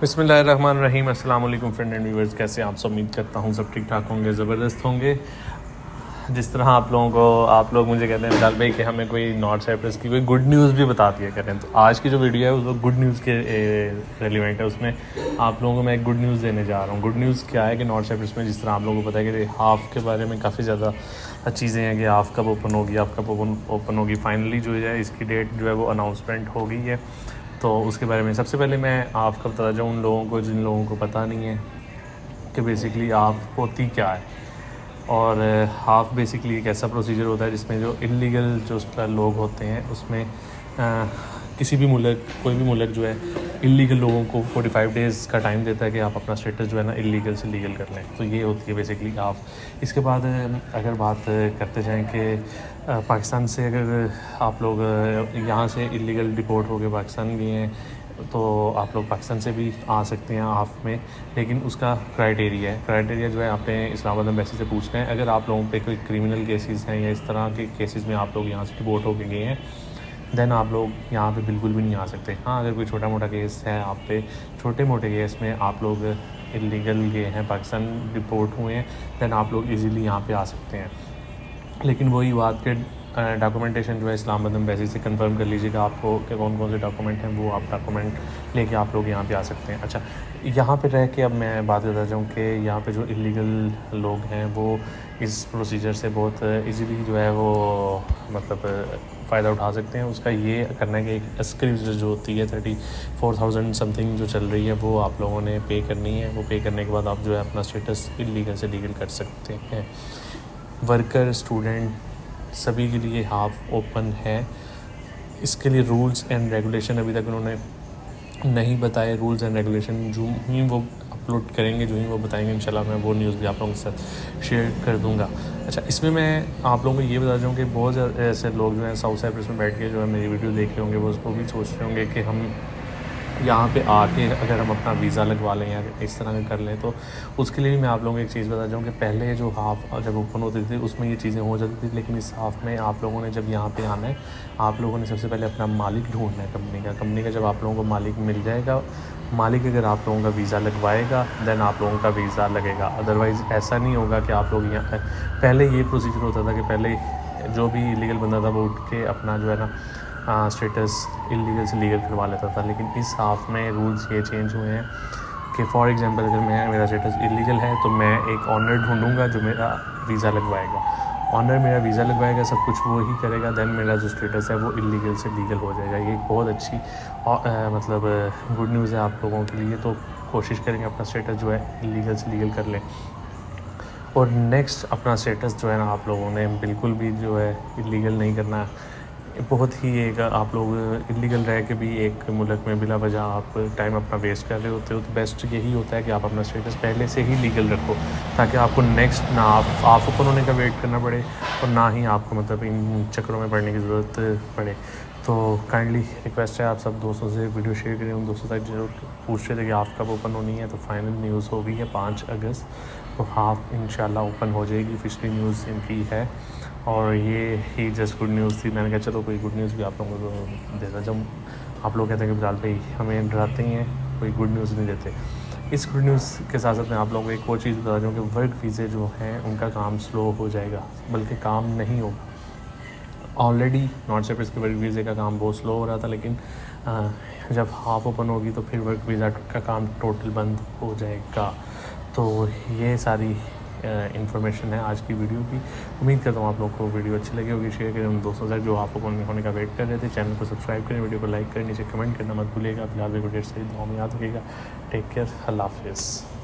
बिस्मिल्लाहिर्रहमानिर्रहीम। अस्सलाम वालेकुम फ्रेंड एंड व्यूअर्स, कैसे आप सब? उम्मीद करता हूँ सब ठीक ठाक होंगे, ज़बरदस्त होंगे। जिस तरह आप लोग मुझे कहते हैं बिलाल भाई कि हमें कोई नॉर्थ साइप्रस की कोई गुड न्यूज़ भी बता दिया करें, तो आज की जो वीडियो है वो गुड न्यूज़ के रेलिवेंट है। उसमें आप लोगों को मैं एक गुड न्यूज़ देने जा रहा हूँ। गुड न्यूज़ क्या है कि नॉर्थ साइप्रस में जिस तरह आप लोगों को पता है कि हाफ़ के बारे में काफ़ी ज़्यादा चीज़ें हैं कि हाफ़ कब ओपन होगी। फाइनली जो है इसकी डेट जो है वो अनाउंसमेंट हो गई है। तो उसके बारे में सबसे पहले मैं आपको बताता जाऊँ उन लोगों को जिन लोगों को पता नहीं है कि बेसिकली हाफ़ होती क्या है। और हाफ़ बेसिकली एक ऐसा प्रोसीजर होता है जिसमें जो इल्लीगल जो लोग होते हैं उसमें किसी भी मुल्क, कोई भी मुल्क जो है इल्लीगल लोगों को 45 डेज़ का टाइम देता है कि आप अपना स्टेटस जो है ना इल्लीगल से लीगल कर लें। तो ये होती है बेसिकली हाफ़। इसके बाद अगर बात करते जाएं कि पाकिस्तान से अगर आप लोग यहाँ से इल्लीगल डिपोर्ट होकर पाकिस्तान गए हैं तो आप लोग पाकिस्तान से भी आ सकते हैं हाफ़ में, लेकिन उसका क्राइटेरिया जो है आपने इस्लामाबाद एम्बेसी से पूछना है। अगर आप लोगों पे कोई क्रिमिनल केसेस हैं या इस तरह के केसेस में आप लोग यहाँ से डिपोर्ट होकर गए हैं, देन आप लोग यहाँ पे बिल्कुल भी नहीं आ सकते। हाँ, अगर कोई छोटा मोटा केस है आप पे, छोटे मोटे केस में आप लोग इल्लीगल गए हैं, पाकिस्तान डिपोर्ट हुए हैं, देन आप लोग इजीली यहाँ पे आ सकते हैं। लेकिन वही बात के डॉक्यूमेंटेशन जो है इस्लामाबाद एम्बेसी से कंफर्म कर लीजिएगा आपको कि कौन कौन से डॉक्यूमेंट हैं, वो आप डॉक्यूमेंट लेके आप लोग यहाँ पे आ सकते हैं। अच्छा, यहाँ पे रह के अब मैं बात करता जाऊँ कि यहाँ पे जो इल्लीगल लोग हैं वो इस प्रोसीजर से बहुत इजीली जो है वो मतलब फ़ायदा उठा सकते हैं। उसका ये करना है कि एक एस्क्रिप्ट जो होती है 34,000 समथिंग जो चल रही है वो आप लोगों ने पे करनी है। वो पे करने के बाद आप जो है अपना स्टेटस इल्लीगल से लीगल कर सकते हैं। वर्कर, स्टूडेंट सभी के लिए हाफ़ ओपन है। इसके लिए रूल्स एंड रेगुलेशन अभी तक उन्होंने नहीं बताए। रूल्स एंड रेगुलेशन जो ही वो अपलोड करेंगे, जो ही वो बताएंगे, इंशाल्लाह मैं वो न्यूज़ भी आप लोगों के साथ शेयर कर दूंगा। अच्छा, इसमें मैं आप लोगों को ये बता दूँ कि बहुत ज़्यादा ऐसे लोग जो हैं साउथ साइप्रस में बैठ के जो है मेरी वीडियो देख रहे होंगे, वो उसको भी सोच रहे होंगे कि हम यहाँ पे आके अगर हम अपना वीज़ा लगवा लें या इस तरह का कर लें। तो उसके लिए भी मैं आप लोगों को एक चीज़ बता दूँ कि पहले जो हाफ़ जब ओपन होती थी उसमें ये चीज़ें हो जाती थी, लेकिन इस हाफ़ में आप लोगों ने जब यहाँ पे आना है, आप लोगों ने सबसे पहले अपना मालिक ढूंढना है कंपनी का। जब आप लोगों को मालिक मिल जाएगा, मालिक अगर आप लोगों का वीज़ा लगवाएगा, देन आप लोगों का वीज़ा लगेगा। अदरवाइज़ ऐसा नहीं होगा कि आप लोग यहाँ पहले ये प्रोसीजर होता था कि पहले जो भी इलीगल बंदा था वो उठ के अपना जो है ना स्टेटस इल्लीगल से लीगल करवा लेता था। लेकिन इस हाफ़ में रूल्स ये चेंज हुए हैं कि फॉर एग्जांपल अगर मेरा स्टेटस इल्लीगल है तो मैं एक ऑनर ढूंढूंगा जो मेरा वीज़ा लगवाएगा। ऑनर मेरा वीज़ा लगवाएगा, सब कुछ वो ही करेगा, देन मेरा जो स्टेटस है वो इल्लीगल से लीगल हो जाएगा। ये एक बहुत अच्छी मतलब गुड न्यूज़ है आप लोगों के लिए। तो कोशिश करेंगे अपना स्टेटस जो है इल्लीगल से लीगल कर लें। और नेक्स्ट अपना स्टेटस जो है ना आप लोगों ने बिल्कुल भी जो है इल्लीगल नहीं करना। बहुत ही एक आप लोग इल्लीगल रह के भी एक मुल्क में बिला वजह आप टाइम अपना वेस्ट कर रहे होते हो, तो बेस्ट यही होता है कि आप अपना स्टेटस पहले से ही लीगल रखो, ताकि आपको नेक्स्ट ना आप ओपन होने का वेट करना पड़े और ना ही आपको मतलब इन चक्करों में पड़ने की ज़रूरत पड़े। तो काइंडली रिक्वेस्ट है आप सब दोस्तों से वीडियो शेयर करें, उन दोस्तों तक जो पूछ रहे थे कि आप कब ओपन होनी है। तो फाइनल न्यूज़ हो गई है 5 अगस्त, तो हाफ़ इंशाल्लाह ओपन हो जाएगी। ऑफिशियली न्यूज़ इनकी है और ये ही जस्ट गुड न्यूज़ थी। मैंने कहा चलो कोई गुड न्यूज़ भी आप लोगों को देता। जब आप लोग कहते हैं कि बिलाल भाई हमें डराते ही हैं, कोई गुड न्यूज़ नहीं देते। इस गुड न्यूज़ के साथ साथ मैं आप लोगों को एक और चीज़ बता दूँ कि वर्क वीज़े जो हैं उनका काम स्लो हो जाएगा, बल्कि काम नहीं होगा। ऑलरेडी नॉर्थ साइप्रस के वर्क वीज़े का काम बहुत स्लो हो रहा था, लेकिन जब हाफ़ ओपन होगी तो फिर वर्क वीज़ा का काम टोटल बंद हो जाएगा। तो ये सारी इन्फॉर्मेशन है आज की वीडियो की। उम्मीद करता हूँ आप लोगों को वीडियो अच्छी लगी होगी। शेयर करें उन दोस्तों से जो आप ओपन होने का वेट कर रहे थे। चैनल को सब्सक्राइब करें, वीडियो को लाइक करें, नीचे कमेंट करना मत भूलिएगा। फिलहाल वीडियो से दुआ में याद रखिएगा। टेक केयर, अल्लाह हाफ़िज़।